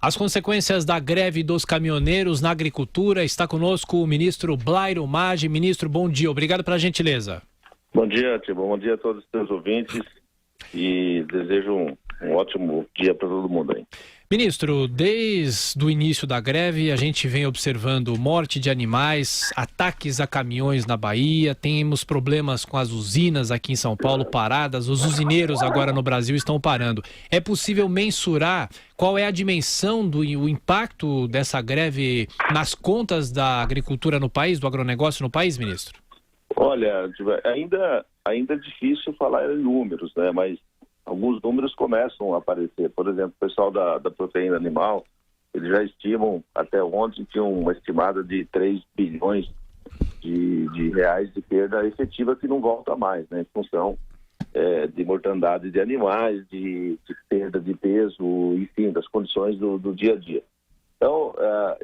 As consequências da greve dos caminhoneiros na agricultura. Está conosco o ministro Blairo Maggi. Ministro, bom dia. Obrigado pela gentileza. Bom dia, Tibo. Bom dia a todos os teus ouvintes e desejo um ótimo dia para todo mundo aí. Ministro, desde o início da greve a gente vem observando morte de animais, ataques a caminhões na Bahia, temos problemas com as usinas aqui em São Paulo paradas, os usineiros agora no Brasil estão parando. É possível mensurar qual é a dimensão do impacto dessa greve nas contas da agricultura no país, do agronegócio no país, ministro? Olha, ainda é difícil falar em números, né? Mas alguns números começam a aparecer. Por exemplo, o pessoal da proteína animal, eles já estimam, até ontem tinham uma estimada de 3 bilhões de reais de perda efetiva que não volta mais, né? Em função de mortandade de animais, de perda de peso, enfim, das condições do dia a dia. Então,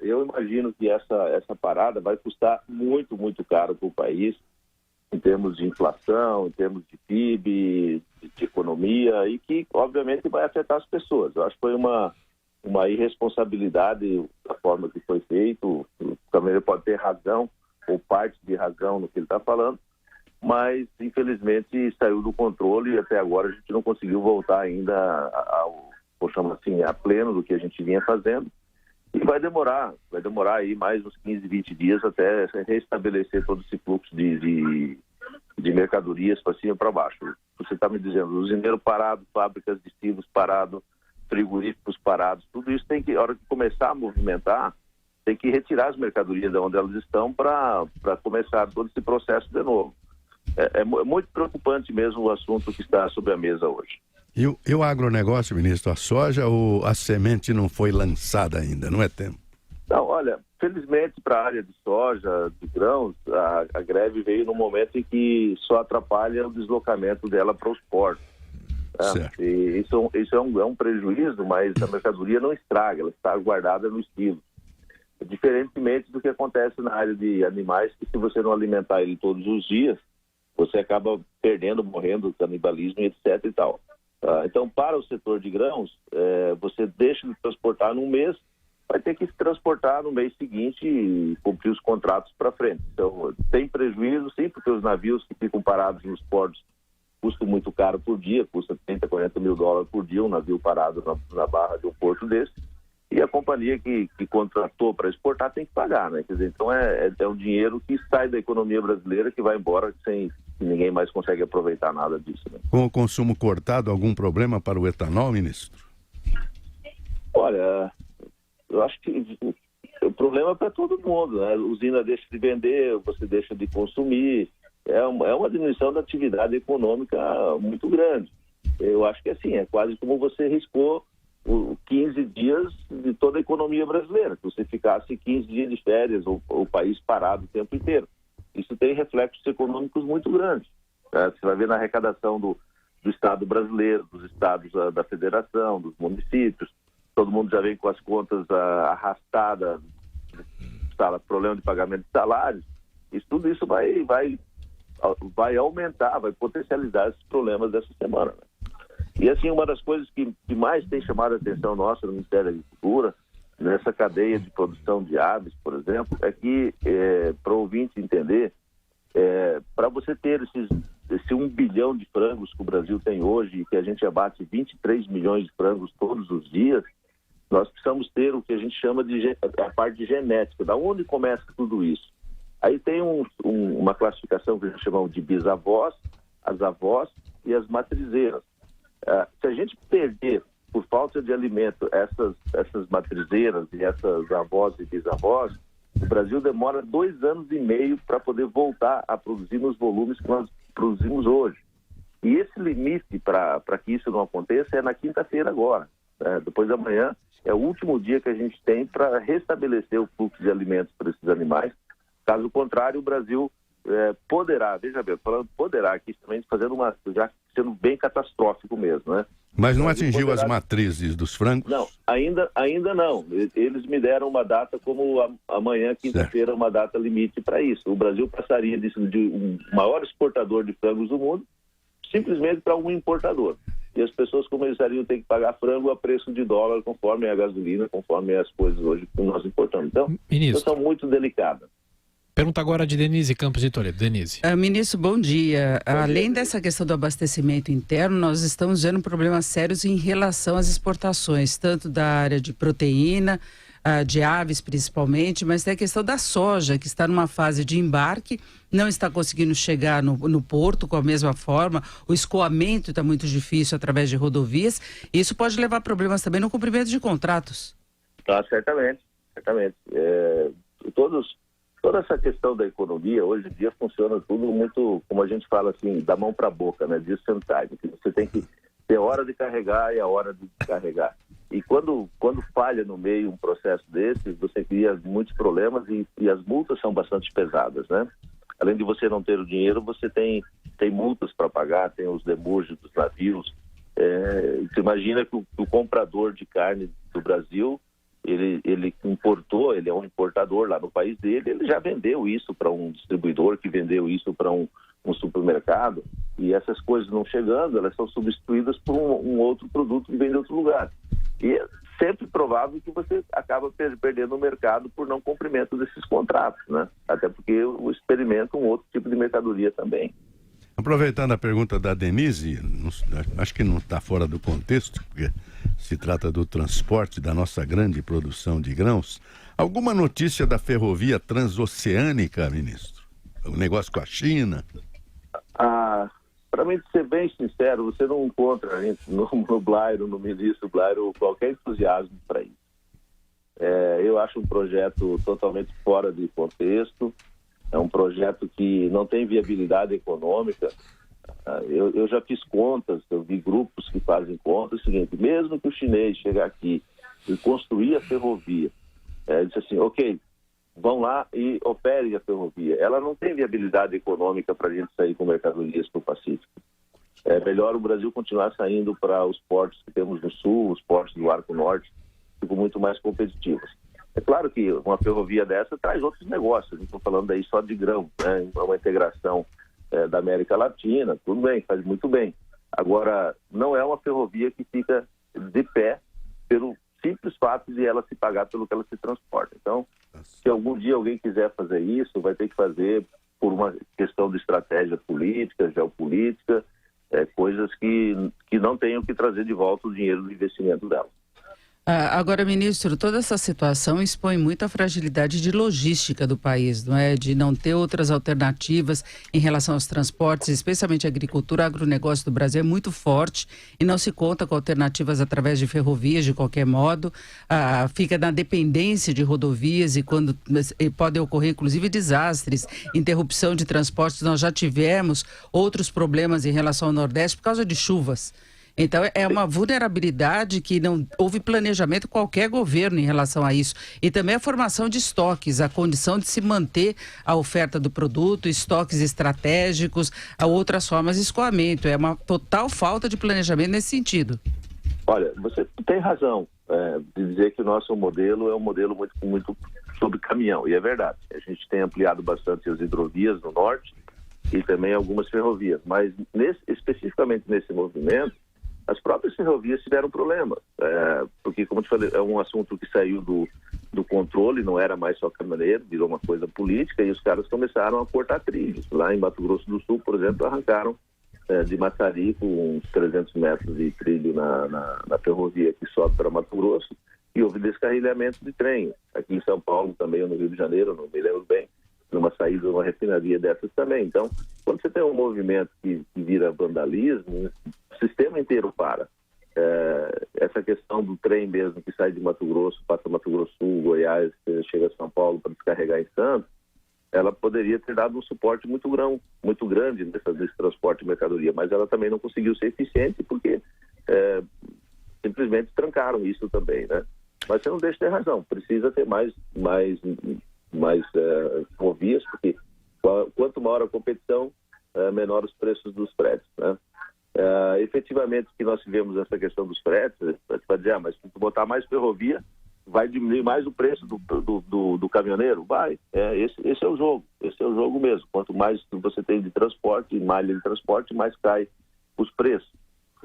eu imagino que essa parada vai custar muito, muito caro para o país, em termos de inflação, em termos de PIB, de economia, e que, obviamente, vai afetar as pessoas. Eu acho que foi uma irresponsabilidade da forma que foi feito. O caminhoneiro pode ter razão, ou parte de razão no que ele está falando, mas, infelizmente, saiu do controle e até agora a gente não conseguiu voltar ainda a pleno do que a gente vinha fazendo. E vai demorar aí mais uns 15, 20 dias até restabelecer todo esse fluxo de mercadorias para cima e para baixo. Você está me dizendo, usineiro parado, fábricas de estivos parado, frigoríficos parados, tudo isso tem que, na hora que começar a movimentar, tem que retirar as mercadorias de onde elas estão para começar todo esse processo de novo. É muito preocupante mesmo o assunto que está sobre a mesa hoje. E o agronegócio, ministro, a soja ou a semente não foi lançada ainda, não é tempo? Não, olha, felizmente para a área de soja, de grãos, a greve veio num momento em que só atrapalha o deslocamento dela para os portos. Certo. E isso é um prejuízo, mas a mercadoria não estraga, ela está guardada no estilo. Diferentemente do que acontece na área de animais, que se você não alimentar ele todos os dias, você acaba perdendo, morrendo, canibalismo, etc. e tal. Então, para o setor de grãos, você deixa de transportar num mês, vai ter que se transportar no mês seguinte e cumprir os contratos para frente. Então, tem prejuízo, sim, porque os navios que ficam parados nos portos custam muito caro por dia, custa 30, 40 mil dólares por dia um navio parado na barra de um porto desse. E a companhia que contratou para exportar tem que pagar, né? Quer dizer, então é um dinheiro que sai da economia brasileira, que vai embora sem que ninguém mais consegue aproveitar nada disso, né? Com o consumo cortado, algum problema para o etanol, ministro? Olha, eu acho que o problema é para todo mundo, né? A usina deixa de vender, você deixa de consumir, é uma diminuição da atividade econômica muito grande. Eu acho que assim, é quase como você riscou 15 dias de toda a economia brasileira, se você ficasse 15 dias de férias, o país parado o tempo inteiro. Isso tem reflexos econômicos muito grandes. Né? Você vai ver na arrecadação do Estado brasileiro, dos estados da federação, dos municípios, todo mundo já vem com as contas arrastadas, problema de pagamento de salários, tudo isso vai aumentar, vai potencializar esses problemas dessa semana. Né? E assim, uma das coisas que mais tem chamado a atenção nossa no Ministério da Agricultura, nessa cadeia de produção de aves, por exemplo, é que, para o ouvinte entender, para você ter esse 1 bilhão de frangos que o Brasil tem hoje e que a gente abate 23 milhões de frangos todos os dias, nós precisamos ter o que a gente chama de a parte de genética. Da onde começa tudo isso? Aí tem uma classificação que a gente chama de bisavós, as avós e as matrizeiras. Se a gente perder, por falta de alimento, essas matrizeiras e essas avós e bisavós, o Brasil demora 2 anos e meio para poder voltar a produzir nos volumes que nós produzimos hoje. E esse limite para que isso não aconteça é na quinta-feira agora. Depois da manhã é o último dia que a gente tem para restabelecer o fluxo de alimentos para esses animais. Caso contrário, o Brasil poderá, veja bem, falando poderá aqui também fazendo já sendo bem catastrófico mesmo, né? Mas não atingiu as matrizes dos frangos? Não, ainda não. Eles me deram uma data como amanhã, quinta-feira, uma data limite para isso. O Brasil passaria de um maior exportador de frangos do mundo simplesmente para um importador. e as pessoas começariam a ter que pagar frango a preço de dólar, conforme a gasolina, conforme as coisas hoje que nós importamos. Então, situação muito delicada. Pergunta agora de Denise Campos de Toledo. Denise. Ministro, bom dia. Além dessa questão do abastecimento interno, nós estamos vendo problemas sérios em relação às exportações, tanto da área de proteína, de aves principalmente, mas tem a questão da soja, que está numa fase de embarque, não está conseguindo chegar no porto com a mesma forma, o escoamento está muito difícil através de rodovias, e isso pode levar a problemas também no cumprimento de contratos. Certamente. Toda essa questão da economia, hoje em dia, funciona tudo muito, como a gente fala assim, da mão para a boca, né? Just-in-time. Você tem que ter hora de carregar e a hora de descarregar. E quando falha no meio um processo desse, você cria muitos problemas e as multas são bastante pesadas, né? Além de você não ter o dinheiro, você tem multas para pagar, tem os demurges dos navios. Você imagina que o comprador de carne do Brasil, ele importou, ele é um importador lá no país dele, ele já vendeu isso para um distribuidor que vendeu isso para um supermercado, e essas coisas não chegando, elas são substituídas por um outro produto que vem de outro lugar. E é sempre provável que você acaba perdendo o mercado por não cumprimento desses contratos, né? Até porque o experimenta um outro tipo de mercadoria também. Aproveitando a pergunta da Denise, acho que não está fora do contexto, porque se trata do transporte da nossa grande produção de grãos. Alguma notícia da ferrovia transoceânica, ministro? O negócio com a China? Para mim, ser bem sincero, você não encontra no Blairo, no ministro Blairo, qualquer entusiasmo para isso. Eu acho um projeto totalmente fora de contexto, é um projeto que não tem viabilidade econômica. Eu já fiz contas, eu vi grupos que fazem contas, é o seguinte: mesmo que o chinês chegar aqui e construir a ferrovia, disse assim, ok, vão lá e operem a ferrovia. Ela não tem viabilidade econômica para a gente sair com mercadorias para o Pacífico. É melhor o Brasil continuar saindo para os portos que temos no sul, os portos do Arco Norte, que ficam muito mais competitivos. É claro que uma ferrovia dessa traz outros negócios, não estou falando aí só de grão, né? Uma integração da América Latina, tudo bem, faz muito bem. Agora, não é uma ferrovia que fica de pé pelo simples fato de ela se pagar pelo que ela se transporta. Então, se algum dia alguém quiser fazer isso, vai ter que fazer por uma questão de estratégia política, geopolítica, coisas que não tenham que trazer de volta o dinheiro do investimento dela. Agora, ministro, toda essa situação expõe muito a fragilidade de logística do país, não é? De não ter outras alternativas em relação aos transportes, especialmente a agricultura. O agronegócio do Brasil é muito forte e não se conta com alternativas através de ferrovias, de qualquer modo. Fica na dependência de rodovias e quando podem ocorrer, inclusive, desastres, interrupção de transportes. Nós já tivemos outros problemas em relação ao Nordeste por causa de chuvas. Então, é uma vulnerabilidade que não houve planejamento qualquer governo em relação a isso. E também a formação de estoques, a condição de se manter a oferta do produto, estoques estratégicos, a outras formas de escoamento. É uma total falta de planejamento nesse sentido. Olha, você tem razão de dizer que o nosso modelo é um modelo muito sobre caminhão, e é verdade. A gente tem ampliado bastante as hidrovias no norte e também algumas ferrovias, mas especificamente nesse movimento, as próprias ferrovias tiveram problemas, porque, como eu te falei, é um assunto que saiu do controle, não era mais só caminhoneiro, virou uma coisa política, e os caras começaram a cortar trilhos. Lá em Mato Grosso do Sul, por exemplo, arrancaram de Massari com uns 300 metros de trilho na ferrovia que sobe para Mato Grosso, e houve descarrilhamento de trem. Aqui em São Paulo também, ou no Rio de Janeiro, não me lembro bem, numa saída de uma refinaria dessas também. Então, quando você tem um movimento que vira vandalismo, o sistema inteiro para. Essa questão do trem mesmo, que sai de Mato Grosso, passa Mato Grosso Sul, Goiás, chega a São Paulo para descarregar em Santos, ela poderia ter dado um suporte muito grande nesse transporte de mercadoria, mas ela também não conseguiu ser eficiente porque simplesmente trancaram isso também, né? Mas você não deixa de ter razão, precisa ter mais ferrovias, porque quanto maior a competição, menor os preços dos fretes, né? Efetivamente, que nós tivemos essa questão dos fretes, vai dizer, mas se botar mais ferrovia, vai diminuir mais o preço do caminhoneiro? Vai, esse é o jogo mesmo. Quanto mais você tem de transporte, malha de transporte, mais cai os preços.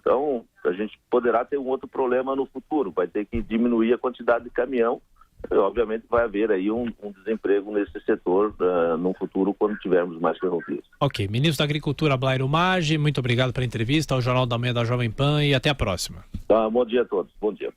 Então, a gente poderá ter um outro problema no futuro, vai ter que diminuir a quantidade de caminhão, e, obviamente vai haver aí um desemprego nesse setor no futuro, quando tivermos mais ferrovias. Ok, ministro da Agricultura Blairo Maggi, muito obrigado pela entrevista ao Jornal da Manhã da Jovem Pan e até a próxima. Bom dia a todos, bom dia.